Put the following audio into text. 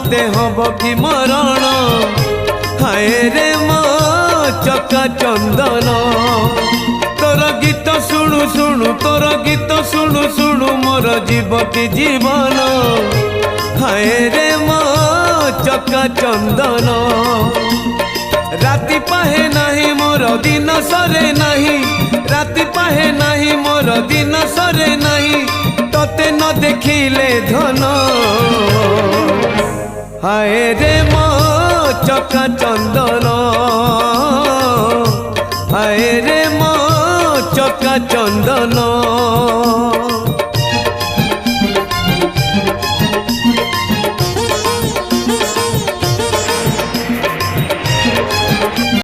मते हब कि मरण हाय रे मो चका चंदन तोर गीत शुणु शुणु तोर गीत शुणु शुणु मोर जीव कि जीवन हाय रे मो चका चंदन राति पाहे नहीं मोर दिन सरे नहीं राति पाहे नहीं मोर दिन सरे नहीं तोते न देखिले धन हाय रे मो चका चंदन हाय रे मो चका चंदन।